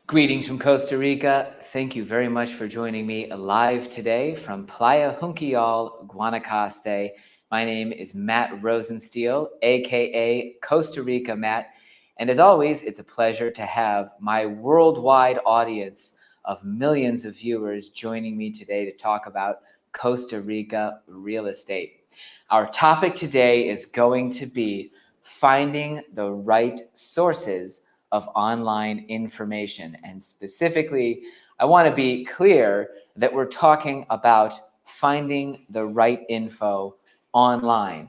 Greetings from Costa Rica. Thank you very much for joining me live today from Playa Junquillal, Guanacaste. My name is Matt Rosensteel, aka Costa Rica Matt. And as always, it's a pleasure to have my worldwide audience of millions of viewers joining me today to talk about Costa Rica real estate. Our topic today is going to be finding the right sources of online information. And specifically, I want to be clear that we're talking about finding the right info online.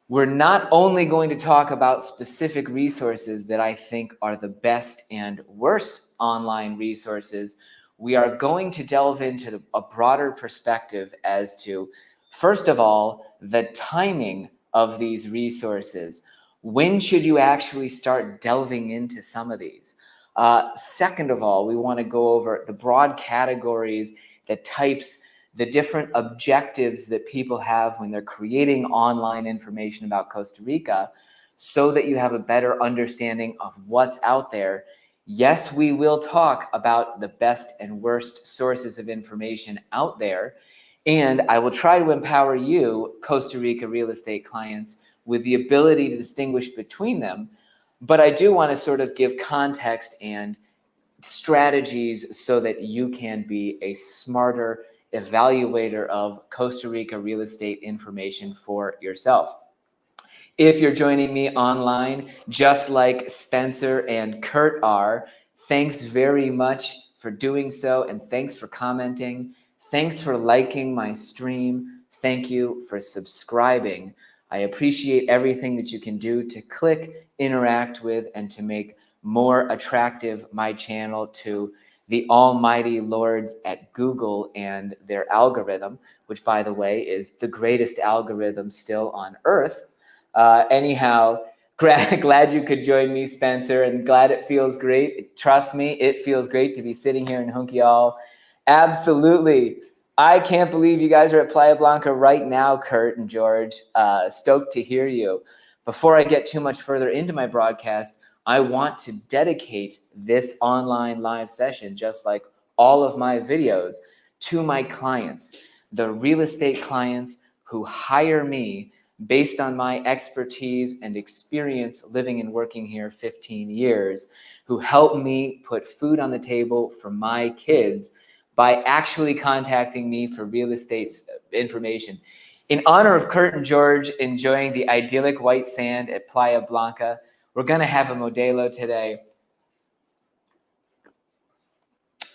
We're not only going to talk about specific resources that I think are the best and worst online resources. We are going to delve into a broader perspective as to, first of all, the timing of these resources. When should you actually start delving into some of these? Second of all, we want to go over the broad categories, the types, the different objectives that people have when they're creating online information about Costa Rica, so that you have a better understanding of what's out there. Yes, we will talk about the best and worst sources of information out there, and I will try to empower you, Costa Rica real estate clients, with the ability to distinguish between them. But I do want to sort of give context and strategies so that you can be a smarter evaluator of Costa Rica real estate information for yourself. If you're joining me online, just like Spencer and Kurt are, thanks very much for doing so, and thanks for commenting. Thanks for liking my stream. Thank you for subscribing. I appreciate everything that you can do to click, interact with, and to make more attractive my channel to the almighty lords at Google and their algorithm, which, by the way, is the greatest algorithm still on earth. Anyhow, glad you could join me, Spencer, and glad it feels great. Trust me, it feels great to be sitting here in Junquillal. Absolutely. I can't believe you guys are at Playa Blanca right now, Kurt and George. Stoked to hear you. Before I get too much further into my broadcast, I want to dedicate this online live session, just like all of my videos, to my clients, the real estate clients who hire me based on my expertise and experience living and working here 15 years, who help me put food on the table for my kids by actually contacting me for real estate information. In honor of Kurt and George enjoying the idyllic white sand at Playa Blanca, we're going to have a Modelo today.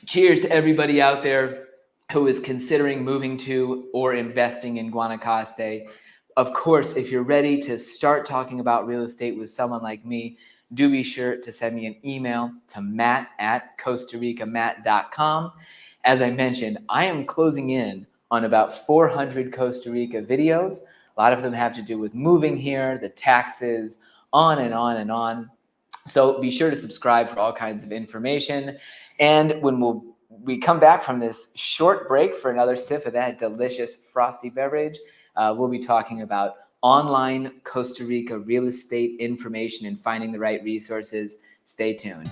Cheers to everybody out there who is considering moving to or investing in Guanacaste. Of course, if you're ready to start talking about real estate with someone like me, do be sure to send me an email to matt@costaricamat.com. As I mentioned, I am closing in on about 400 Costa Rica videos. A lot of them have to do with moving here, the taxes, on and on and on. So be sure to subscribe for all kinds of information. And when we come back from this short break for another sip of that delicious frosty beverage, we'll be talking about online Costa Rica real estate information and finding the right resources. Stay tuned.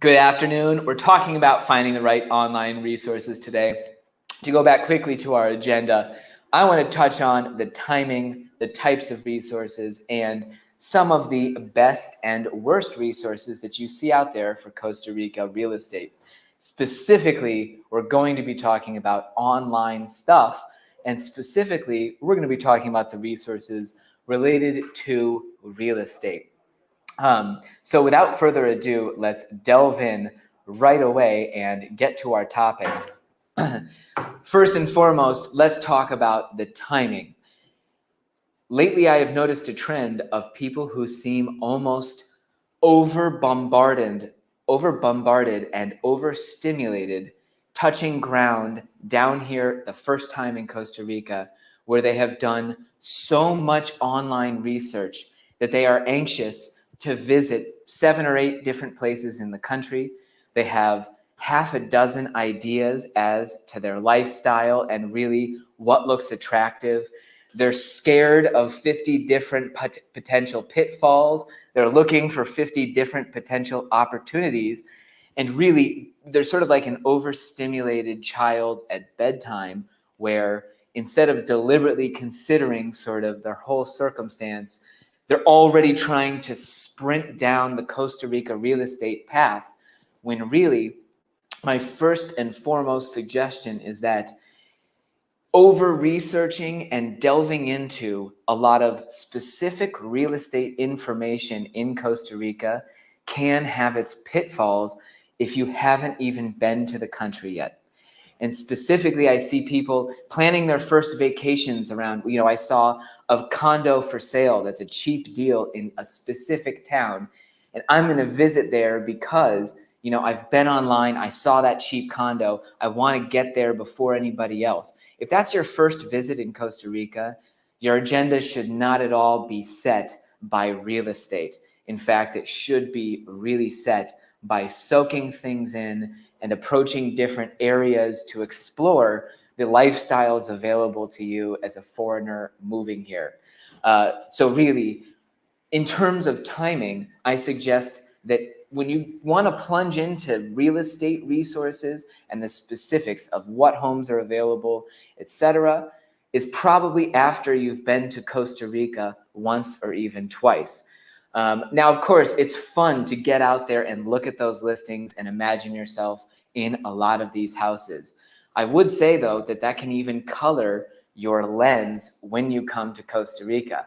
Good afternoon. We're talking about finding the right online resources today. To go back quickly to our agenda, I want to touch on the timing, the types of resources, and some of the best and worst resources that you see out there for Costa Rica real estate. Specifically, we're going to be talking about online stuff, and specifically, we're going to be talking about the resources related to real estate. So without further ado, let's delve in right away and get to our topic. First and foremost, let's talk about the timing. Lately, I have noticed a trend of people who seem almost over-bombarded and overstimulated, touching ground down here the first time in Costa Rica, where they have done so much online research that they are anxious to visit 7 or 8 different places in the country. They have half a dozen ideas as to their lifestyle and really what looks attractive. They're scared of 50 different potential pitfalls. They're looking for 50 different potential opportunities. And really, they're sort of like an overstimulated child at bedtime, where instead of deliberately considering sort of their whole circumstance, they're already trying to sprint down the Costa Rica real estate path, when really, my first and foremost suggestion is that over researching and delving into a lot of specific real estate information in Costa Rica can have its pitfalls if you haven't even been to the country yet. And specifically, I see people planning their first vacations around, I saw a condo for sale that's a cheap deal in a specific town. And I'm going to visit there because, I've been online, I saw that cheap condo, I want to get there before anybody else. If that's your first visit in Costa Rica, your agenda should not at all be set by real estate. In fact, it should be really set by soaking things in and approaching different areas to explore the lifestyles available to you as a foreigner moving here. So really, in terms of timing, I suggest that when you want to plunge into real estate resources and the specifics of what homes are available, etc., is probably after you've been to Costa Rica once or even twice. Now, of course, it's fun to get out there and look at those listings and imagine yourself in a lot of these houses. I would say, though, that can even color your lens when you come to Costa Rica.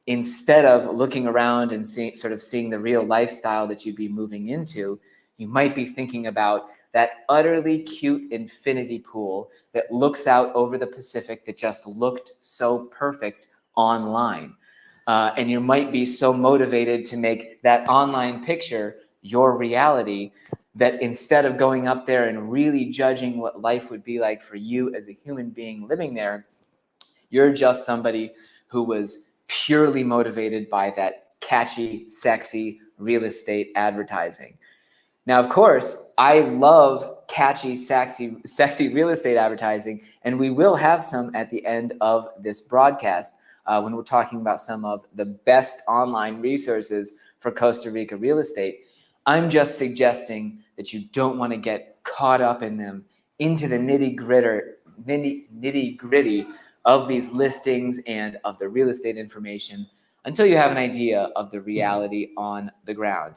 Instead of looking around and seeing the real lifestyle that you'd be moving into, you might be thinking about that utterly cute infinity pool that looks out over the Pacific that just looked so perfect online. And you might be so motivated to make that online picture your reality that instead of going up there and really judging what life would be like for you as a human being living there, you're just somebody who was purely motivated by that catchy, sexy real estate advertising. Now, of course, I love catchy, sexy real estate advertising, and we will have some at the end of this broadcast when we're talking about some of the best online resources for Costa Rica real estate. I'm just suggesting that you don't want to get caught up in them, into the nitty-gritty of these listings and of the real estate information until you have an idea of the reality on the ground.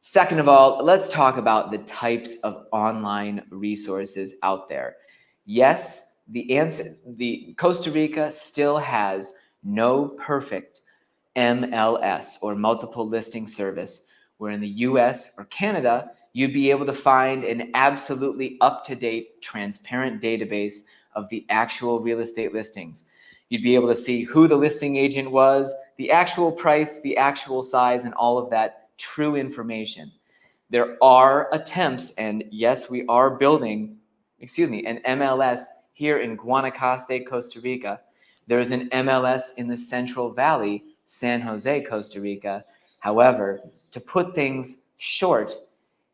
Second of all, let's talk about the types of online resources out there. Yes, the Costa Rica still has no perfect MLS or multiple listing service, where in the US or Canada, you'd be able to find an absolutely up-to-date, transparent database of the actual real estate listings. You'd be able to see who the listing agent was, the actual price, the actual size, and all of that true information. There are attempts, and yes, we are building, an MLS here in Guanacaste, Costa Rica. There's an MLS in the Central Valley, San Jose, Costa Rica. However, to put things short,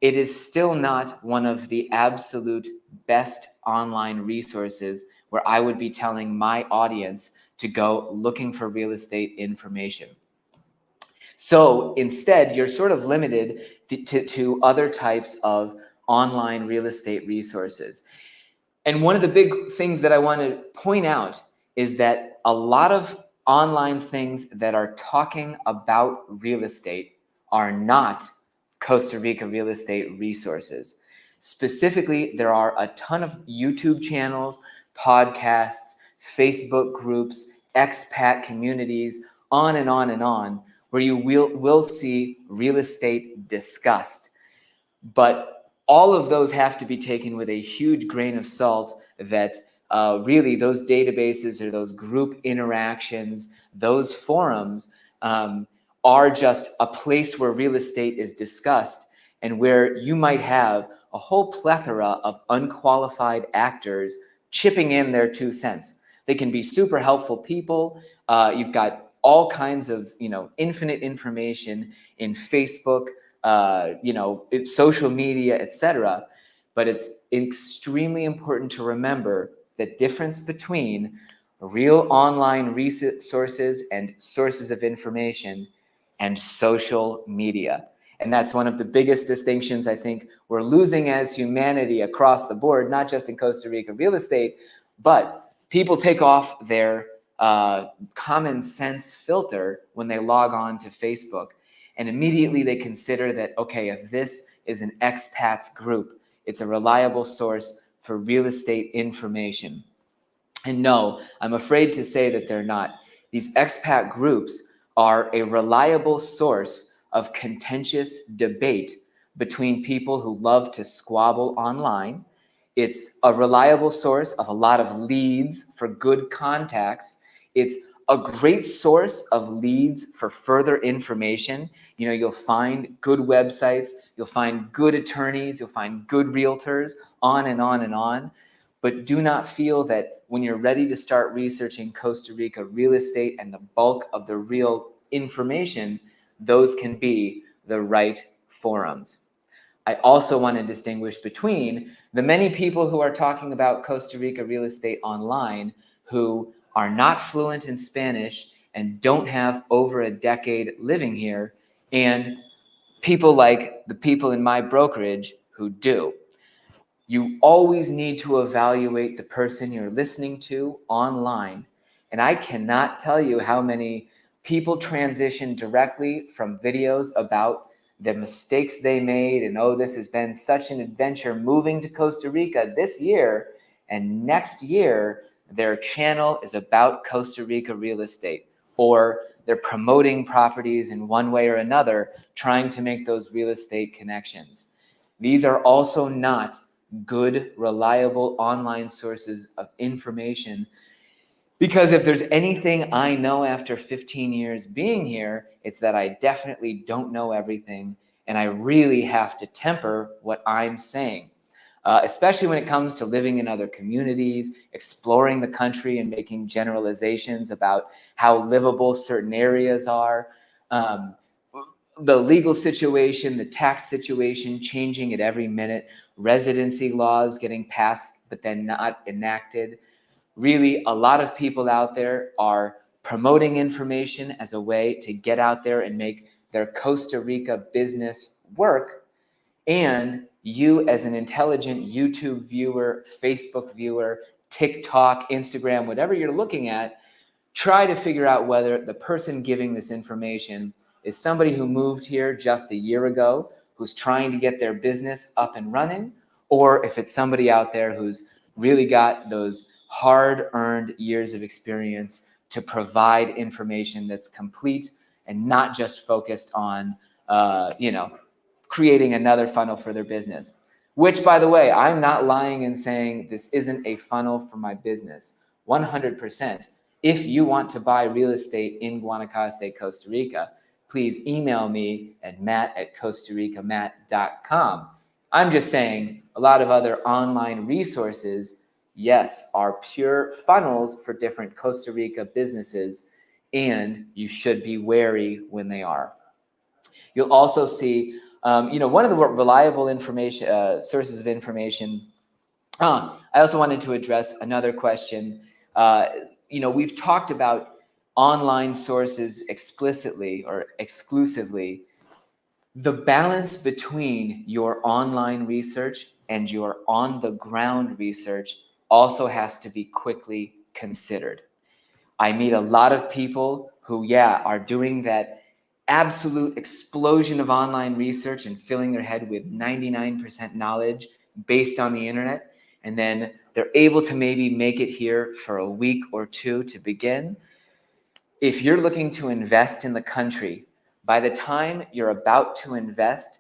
it is still not one of the absolute best online resources where I would be telling my audience to go looking for real estate information. So instead, you're sort of limited to other types of online real estate resources. And one of the big things that I want to point out is that a lot of online things that are talking about real estate are not Costa Rica real estate resources. Specifically, there are a ton of YouTube channels, podcasts, Facebook groups, expat communities, on and on and on, where you will see real estate discussed. But all of those have to be taken with a huge grain of salt, that really those databases or those group interactions, those forums are just a place where real estate is discussed, and where you might have a whole plethora of unqualified actors chipping in their 2 cents. They can be super helpful people. You've got all kinds of infinite information in Facebook, it's social media, etc. But it's extremely important to remember the difference between real online resources and sources of information and social media. And that's one of the biggest distinctions I think we're losing as humanity across the board, not just in Costa Rica real estate, but people take off their common sense filter when they log on to Facebook. And immediately they consider that, okay, if this is an expats group, it's a reliable source for real estate information. And no, I'm afraid to say that they're not. These expat groups are a reliable source of contentious debate between people who love to squabble online. It's a reliable source of a lot of leads for good contacts. It's a great source of leads for further information. You'll find good websites, you'll find good attorneys, you'll find good realtors, on and on and on. But do not feel that when you're ready to start researching Costa Rica real estate and the bulk of the real information, those can be the right forums. I also want to distinguish between the many people who are talking about Costa Rica real estate online who are not fluent in Spanish and don't have over a decade living here, and people like the people in my brokerage who do. You always need to evaluate the person you're listening to online. And I cannot tell you how many people transition directly from videos about the mistakes they made and, oh, this has been such an adventure moving to Costa Rica this year, and next year their channel is about Costa Rica real estate, or they're promoting properties in one way or another, trying to make those real estate connections. These are also not good, reliable online sources of information. Because if there's anything I know after 15 years being here, it's that I definitely don't know everything, and I really have to temper what I'm saying, especially when it comes to living in other communities, exploring the country and making generalizations about how livable certain areas are. The legal situation, the tax situation changing at every minute, residency laws getting passed but then not enacted. Really, a lot of people out there are promoting information as a way to get out there and make their Costa Rica business work. And you, as an intelligent YouTube viewer, Facebook viewer, TikTok, Instagram, whatever you're looking at, try to figure out whether the person giving this information is somebody who moved here just a year ago, who's trying to get their business up and running, or if it's somebody out there who's really got those hard-earned years of experience to provide information that's complete and not just focused on, creating another funnel for their business. Which, by the way, I'm not lying in saying this isn't a funnel for my business. 100%. If you want to buy real estate in Guanacaste, Costa Rica, please email me at matt@costaricamat.com. I'm just saying a lot of other online resources, yes, are pure funnels for different Costa Rica businesses, and you should be wary when they are. You'll also see, one of the reliable information sources of information. I also wanted to address another question. We've talked about online sources explicitly or exclusively. The balance between your online research and your on-the-ground research also has to be quickly considered. I meet a lot of people who, are doing that absolute explosion of online research and filling their head with 99% knowledge based on the internet. And then they're able to maybe make it here for a week or two to begin. If you're looking to invest in the country, by the time you're about to invest,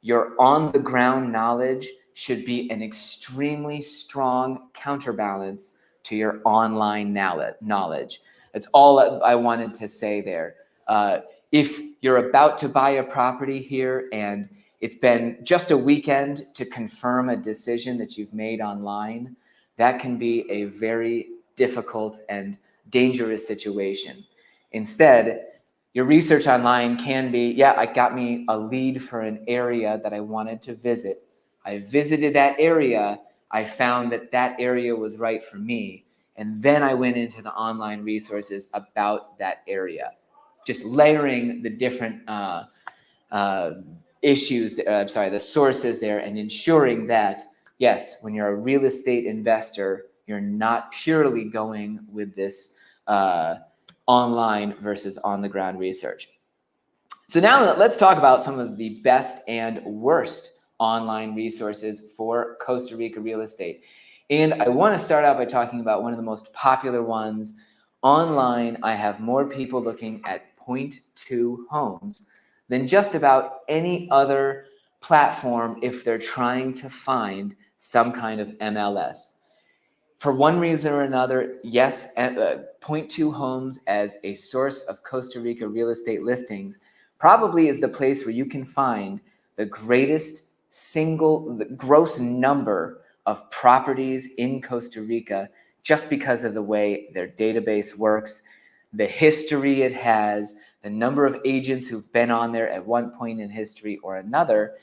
your on-the-ground knowledge should be an extremely strong counterbalance to your online knowledge. That's all I wanted to say there. If you're about to buy a property here and it's been just a weekend to confirm a decision that you've made online, that can be a very difficult and dangerous situation. Instead, Your research online can be, yeah, it got me a lead for an area that I wanted to visit. I visited that area. I found that that area was right for me. And then I went into the online resources about that area, just layering the different uh, issues, the sources there, and ensuring that, yes, when you're a real estate investor, you're not purely going with this online versus on the ground research. So now let's talk about some of the best and worst online resources for Costa Rica real estate. And I want to start out by talking about one of the most popular ones. Online, I have more people looking at point two homes than just about any other platform if they're trying to find some kind of MLS. For one reason or another, yes, point two homes as a source of Costa Rica real estate listings probably is the place where you can find the greatest the gross number of properties in Costa Rica, just because of the way their database works, the history it has, the number of agents who've been on there at one point in history or another,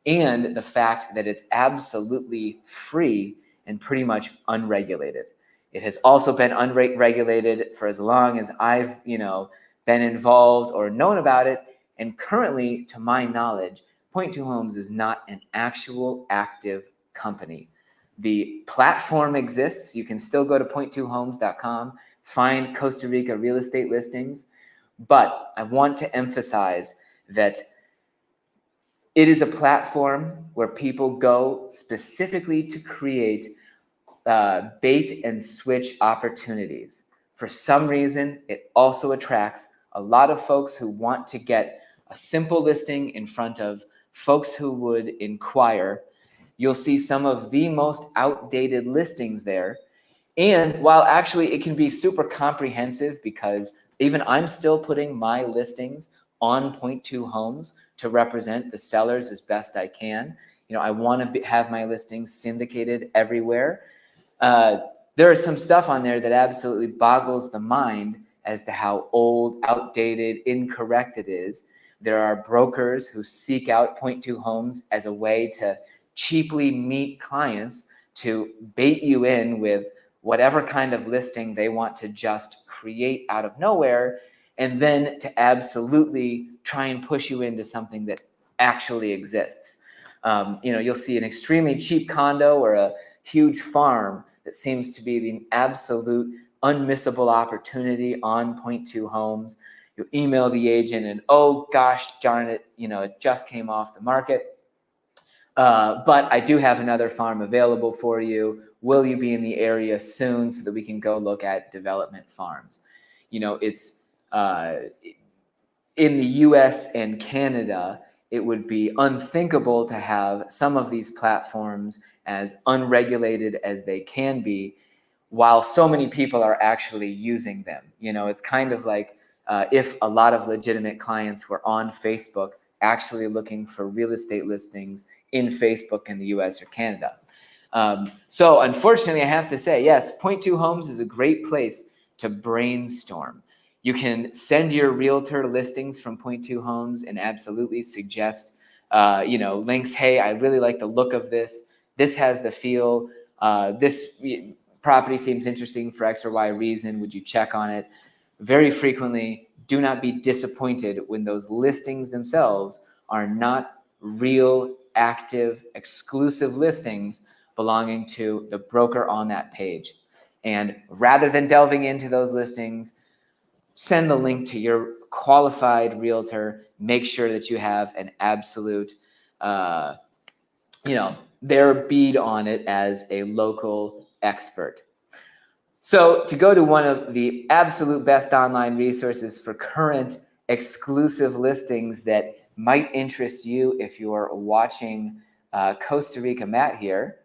and the fact that it's absolutely free and pretty much unregulated. It has also been unregulated for as long as I've, been involved or known about it. And currently, to my knowledge, Point Two Homes is not an actual active company. The platform exists. You can still go to point2homes.com, find Costa Rica real estate listings. But I want to emphasize that it is a platform where people go specifically to create bait and switch opportunities. For some reason, it also attracts a lot of folks who want to get a simple listing in front of folks who would inquire. You'll see some of the most outdated listings there. And while actually it can be super comprehensive, because even I'm still putting my listings on Point Two Homes to represent the sellers as best I can. I want to have my listings syndicated everywhere. There is some stuff on there that absolutely boggles the mind as to how old, outdated, incorrect it is. There are brokers who seek out Point Two Homes as a way to cheaply meet clients, to bait you in with whatever kind of listing they want to just create out of nowhere, and then to absolutely try and push you into something that actually exists. You'll see an extremely cheap condo or a huge farm that seems to be the absolute unmissable opportunity on Point Two Homes. You'll email the agent and, oh gosh, darn it, it just came off the market. But I do have another farm available for you. Will you be in the area soon so that we can go look at development farms? It's in the US and Canada, it would be unthinkable to have some of these platforms as unregulated as they can be, while so many people are actually using them. It's kind of like if a lot of legitimate clients were on Facebook actually looking for real estate listings in Facebook in the US or Canada. So unfortunately, I have to say, yes, Point Two Homes is a great place to brainstorm. You can send your realtor listings from Point Two Homes and absolutely suggest, links. Hey, I really like the look of this. This has the feel. This property seems interesting for X or Y reason. Would you check on it? Very frequently, do not be disappointed when those listings themselves are not real, active, exclusive listings belonging to the broker on that page. And rather than delving into those listings, send the link to your qualified realtor. Make sure that you have an absolute, their bead on it as a local expert. So to go to one of the absolute best online resources for current exclusive listings that might interest you if you're watching Costa Rica Matt here,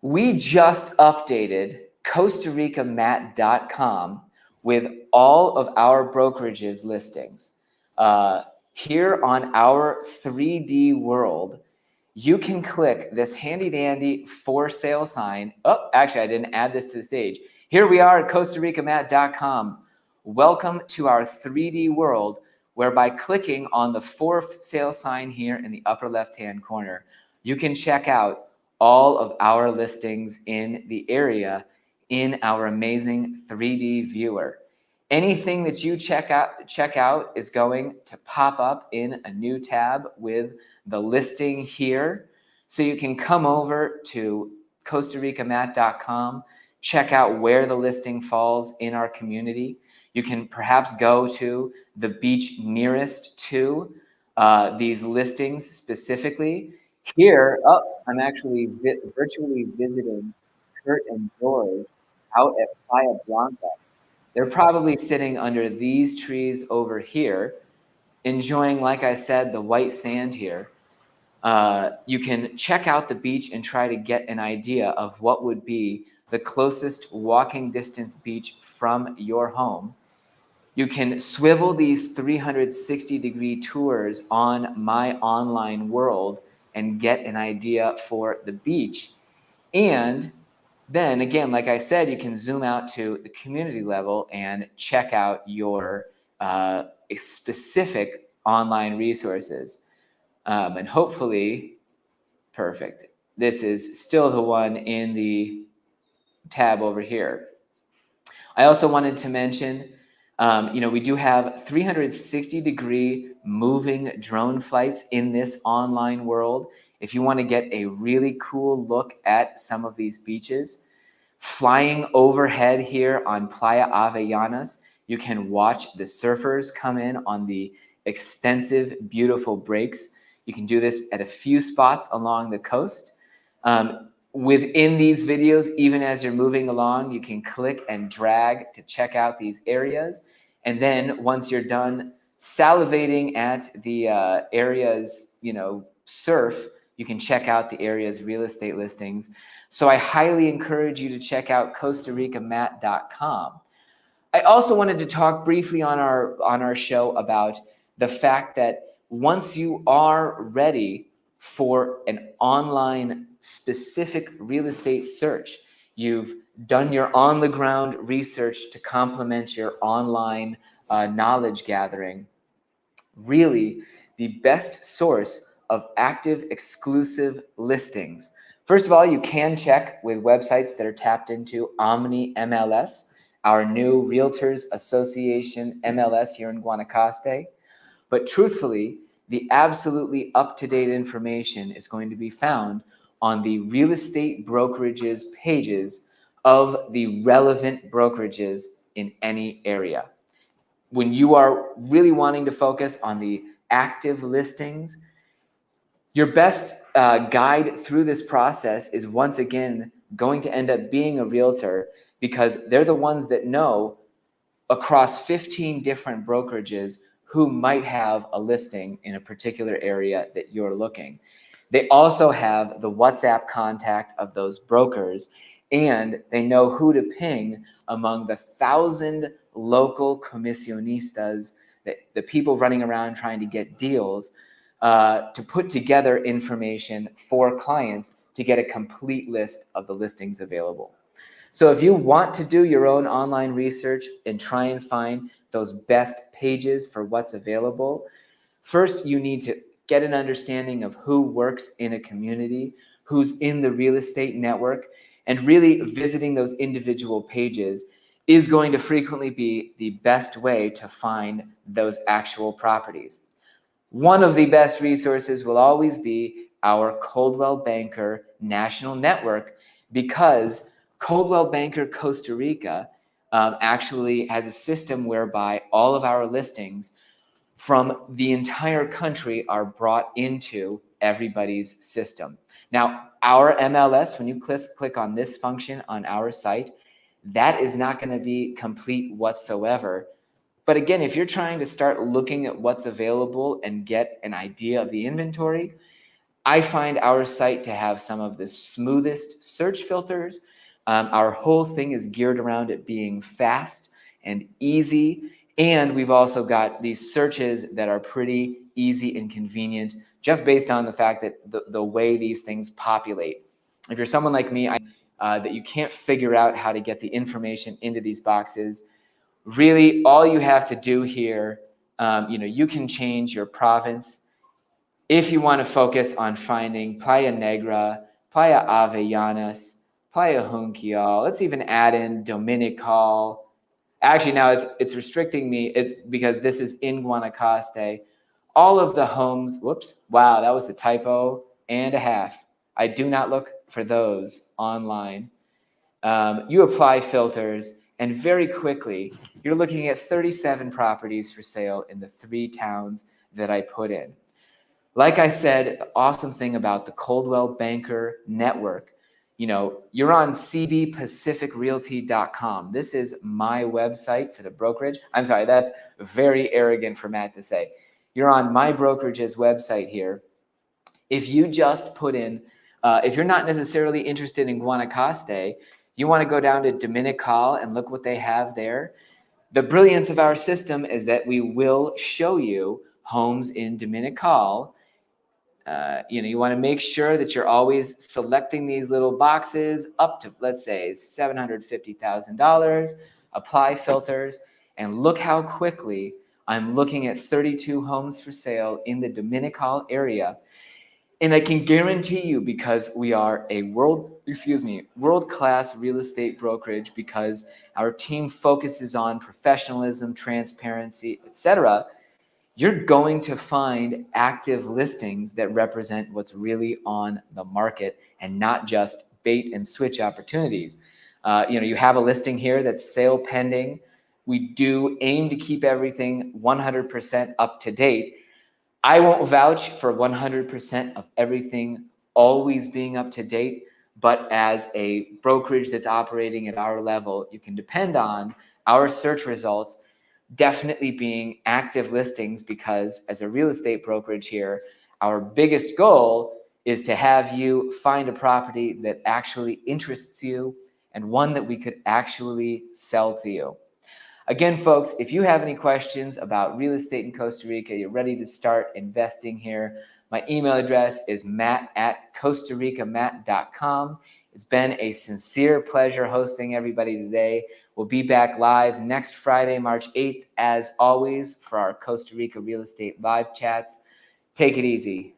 we just updated CostaRicaMatt.com with all of our brokerages listings. Here on our 3D world, you can click this handy dandy for sale sign. Oh, actually, I didn't add this to the stage. Here we are at CostaRicaMatt.com. welcome to our 3D world, where by clicking on the for sale sign here in the upper left-hand corner, you can check out all of our listings in the area in our amazing 3D viewer. Anything that you check out is going to pop up in a new tab with the listing here. So you can come over to CostaRicaMat.com, check out where the listing falls in our community. You can perhaps go to the beach nearest to these listings specifically. Here, I'm actually virtually visiting Kurt and George out at Playa Blanca. They're probably sitting under these trees over here, enjoying, like I said, the white sand here. You can check out the beach and try to get an idea of what would be the closest walking distance beach from your home. You can swivel these 360-degree tours on my online world and get an idea for the beach. And then again, like I said, you can zoom out to the community level and check out your specific online resources. And hopefully, perfect. This is still the one in the tab over here. I also wanted to mention, we do have 360-degree moving drone flights in this online world. If you want to get a really cool look at some of these beaches, flying overhead here on Playa Avellanas, you can watch the surfers come in on the extensive, beautiful breaks. You can do this at a few spots along the coast. Within these videos, even as you're moving along, you can click and drag to check out these areas. And then once you're done salivating at the area's, surf, you can check out the area's real estate listings. So I highly encourage you to check out CostaRicaMat.com. I also wanted to talk briefly on our show about the fact that once you are ready for an online specific real estate search, you've done your on-the-ground research to complement your online knowledge gathering, really the best source of active exclusive listings. First of all, you can check with websites that are tapped into Omni MLS, our new Realtors Association MLS here in Guanacaste. But truthfully, the absolutely up-to-date information is going to be found on the real estate brokerages pages of the relevant brokerages in any area. When you are really wanting to focus on the active listings, your best guide through this process is once again going to end up being a realtor, because they're the ones that know across 15 different brokerages who might have a listing in a particular area that you're looking. They also have the WhatsApp contact of those brokers, and they know who to ping among the 1,000 local comisionistas, the people running around trying to get deals, to put together information for clients to get a complete list of the listings available. So if you want to do your own online research and try and find those best pages for what's available, first you need to get an understanding of who works in a community, who's in the real estate network, and really visiting those individual pages is going to frequently be the best way to find those actual properties. One of the best resources will always be our Coldwell Banker National Network, because Coldwell Banker Costa Rica actually has a system whereby all of our listings from the entire country are brought into everybody's system. Now, our MLS, when you click on this function on our site, that is not going to be complete whatsoever. But again, if you're trying to start looking at what's available and get an idea of the inventory, I find our site to have some of the smoothest search filters. Our whole thing is geared around it being fast and easy. And we've also got these searches that are pretty easy and convenient, just based on the fact that the way these things populate. If you're someone like me, that you can't figure out how to get the information into these boxes, Really, all you have to do here, you can change your province. If you want to focus on finding Playa Negra, Playa Avellanas, Playa Junquial, let's even add in Dominical. Actually, now it's restricting me because this is in Guanacaste. All of the homes, whoops, wow, that was a typo and a half. I do not look for those online. You apply filters, and very quickly, you're looking at 37 properties for sale in the 3 towns that I put in. Like I said, the awesome thing about the Coldwell Banker Network, you're on cbpacificrealty.com. This is my website for the brokerage. I'm sorry, that's very arrogant for Matt to say. You're on my brokerage's website here. If you just put in, if you're not necessarily interested in Guanacaste, you want to go down to Dominical and look what they have there. The brilliance of our system is that we will show you homes in Dominical. You want to make sure that you're always selecting these little boxes up to, let's say, $750,000, apply filters, and look how quickly I'm looking at 32 homes for sale in the Dominical area. And I can guarantee you, because we are a world-class real estate brokerage, because our team focuses on professionalism, transparency, etc., you're going to find active listings that represent what's really on the market and not just bait and switch opportunities. You have a listing here that's sale pending. We do aim to keep everything 100% up to date. I won't vouch for 100% of everything always being up to date, but as a brokerage that's operating at our level, you can depend on our search results definitely being active listings, because as a real estate brokerage here, our biggest goal is to have you find a property that actually interests you and one that we could actually sell to you. Again, folks, if you have any questions about real estate in Costa Rica, you're ready to start investing here, my email address is matt@costaricamatt.com. It's been a sincere pleasure hosting everybody today. We'll be back live next Friday, March 8th, as always, for our Costa Rica real estate live chats. Take it easy.